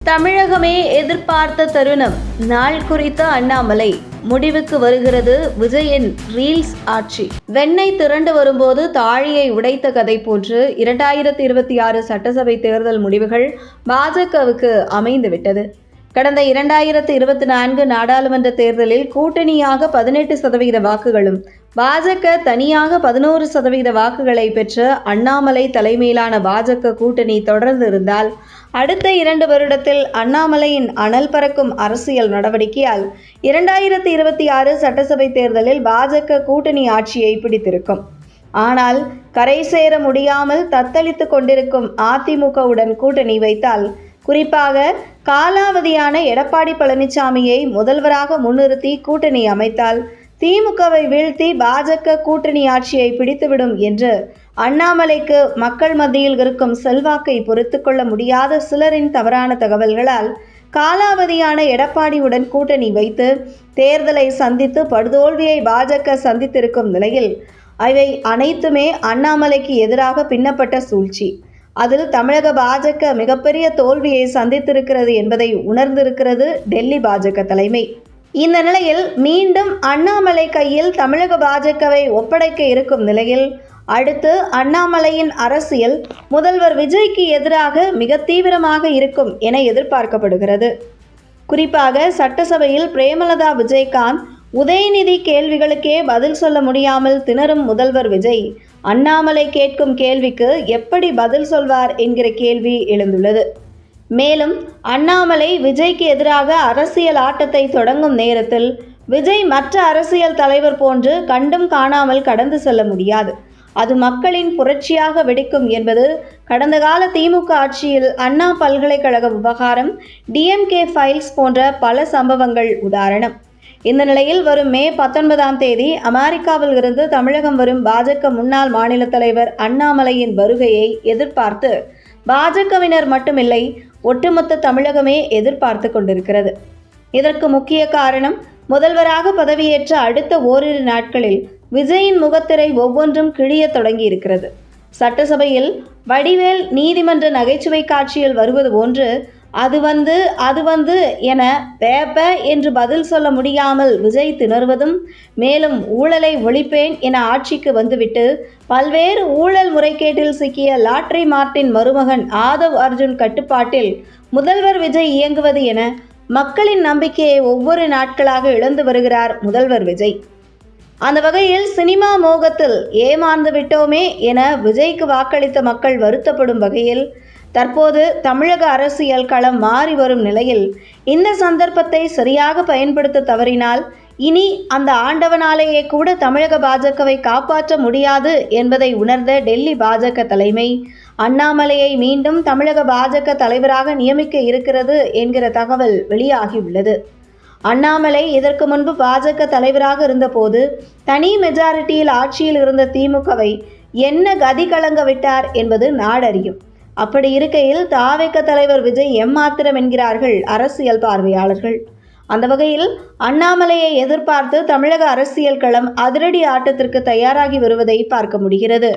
தமிழகமே எதிர்பார்த்த தருணம். நாள் குறித்த அண்ணாமலை முடிவுக்கு வருகிறது விஜயின் ரீல்ஸ் ஆட்சி. வெண்ணெய் திரண்டு வரும்போது தாழியை உடைத்த கதை போன்று 2026 சட்டசபை தேர்தல் முடிவுகள் பாஜகவுக்கு அமைந்துவிட்டது. கடந்த 2024 நாடாளுமன்ற தேர்தலில் கூட்டணியாக 18% வாக்குகளும் பாஜக தனியாக 11% வாக்குகளை பெற்ற அண்ணாமலை தலைமையிலான பாஜக கூட்டணி தொடர்ந்து இருந்தால் அடுத்த 2 வருடத்தில் அண்ணாமலையின் அனல் பறக்கும் அரசியல் நடவடிக்கையால் 2026 சட்டசபை தேர்தலில் பாஜக கூட்டணி ஆட்சியை பிடித்திருக்கும். ஆனால் கரை சேர முடியாமல் தத்தளித்துக் கொண்டிருக்கும் அதிமுகவுடன் கூட்டணி வைத்தால், குறிப்பாக காலாவதியான எடப்பாடி பழனிசாமியை முதல்வராக முன்னிறுத்தி கூட்டணி அமைத்தால் திமுகவை வீழ்த்தி பாஜக கூட்டணி ஆட்சியை பிடித்துவிடும் என்று அண்ணாமலைக்கு மக்கள் மத்தியில் இருக்கும் செல்வாக்கை பொறுத்து கொள்ள முடியாத சிலரின் தவறான தகவல்களால் காலாவதியான எடப்பாடியுடன் கூட்டணி வைத்து தேர்தலை சந்தித்து படுதோல்வியை பாஜக சந்தித்திருக்கும் நிலையில் அவை அனைத்துமே அண்ணாமலைக்கு எதிராக பின்னப்பட்ட சூழ்ச்சி. அதில் தமிழக பாஜக மிகப்பெரிய தோல்வியை சந்தித்திருக்கிறது என்பதை உணர்ந்திருக்கிறது டெல்லி பாஜக தலைமை. இந்த நிலையில் மீண்டும் அண்ணாமலை கையில் தமிழக பாஜகவை ஒப்படைக்க இருக்கும் நிலையில் அடுத்து அண்ணாமலையின் அரசியல் முதல்வர் விஜய்க்கு எதிராக மிக தீவிரமாக இருக்கும் என எதிர்பார்க்கப்படுகிறது. குறிப்பாக சட்டசபையில் பிரேமலதா விஜயகாந்த் உதயநிதி கேள்விகளுக்கே பதில் சொல்ல முடியாமல் திணறும் முதல்வர் விஜய் அண்ணாமலை கேட்கும் கேள்விக்கு எப்படி பதில் சொல்வார் என்கிற கேள்வி எழுந்துள்ளது. மேலும் அண்ணாமலை விஜய்க்கு எதிராக அரசியல் ஆட்டத்தை தொடங்கும் நேரத்தில் விஜய் மற்ற அரசியல் தலைவர் போன்று கண்டும் காணாமல் கடந்து செல்ல முடியாது. அது மக்களின் புரட்சியாக வெடிக்கும் என்பது கடந்த கால திமுக ஆட்சியில் அண்ணா பல்கலைக்கழக விவகாரம், டிஎம்கே ஃபைல்ஸ் போன்ற பல சம்பவங்கள் உதாரணம். இந்த நிலையில் வரும் மே 19ஆம் தேதி அமெரிக்காவில் இருந்து தமிழகம் வரும் பாஜக முன்னாள் மாநில தலைவர் அண்ணாமலையின் வருகையை எதிர்பார்த்து பாஜகவினர் மட்டுமில்லை, ஒட்டுமொத்த தமிழகமே எதிர்பார்த்து கொண்டிருக்கிறது. இதற்கு முக்கிய காரணம், முதல்வராக பதவியேற்ற அடுத்த ஓரிரு நாட்களில் விஜயின் முகத்திரை ஒவ்வொன்றும் கிழிய தொடங்கி இருக்கிறது. சட்டசபையில் வடிவேல் நீதிமன்ற நகைச்சுவை காட்சியில் வருவது போன்று அது வந்து என பேப்ப என்று பதில் சொல்ல முடியாமல் விஜய் திணறுவதும், மேலும் ஊழலை ஒழிப்பேன் என ஆட்சிக்கு வந்துவிட்டு பல்வேறு ஊழல் முறைகேட்டில் சிக்கிய லாட்ரி மார்ட்டின் மருமகன் ஆதவ் அர்ஜுன் கட்டுப்பாட்டில் முதல்வர் விஜய் இயங்குவது என மக்களின் நம்பிக்கையை ஒவ்வொரு நாட்களாக இழந்து வருகிறார் முதல்வர் விஜய். அந்த வகையில் சினிமா மோகத்தில் ஏமாந்து விட்டோமே என விஜய்க்கு வாக்களித்த மக்கள் வருத்தப்படும் வகையில் தற்போது தமிழக அரசியல் களம் மாறி வரும் நிலையில் இந்த சந்தர்ப்பத்தை சரியாக பயன்படுத்த தவறினால் இனி அந்த ஆண்டவனாலேயே கூட தமிழக பாஜகவை காப்பாற்ற முடியாது என்பதை உணர்ந்த டெல்லி பாஜக தலைமை அண்ணாமலையை மீண்டும் தமிழக பாஜக தலைவராக நியமிக்க இருக்கிறது என்கிற தகவல் வெளியாகியுள்ளது. அண்ணாமலை இதற்கு முன்பு பாஜக தலைவராக இருந்தபோது தனி மெஜாரிட்டியில் ஆட்சியில் இருந்த திமுகவை என்ன கதி கலங்க விட்டார் என்பது நாடறியும். அப்படி இருக்கையில் தாவேக தலைவர் விஜய் எம்மாத்திரம் என்கிறார்கள் அரசியல் பார்வையாளர்கள். அந்த வகையில் அண்ணாமலையை எதிர்பார்த்து தமிழக அரசியல் களம் அதிரடி ஆட்டத்திற்கு தயாராகி வருவதை பார்க்க முடிகிறது.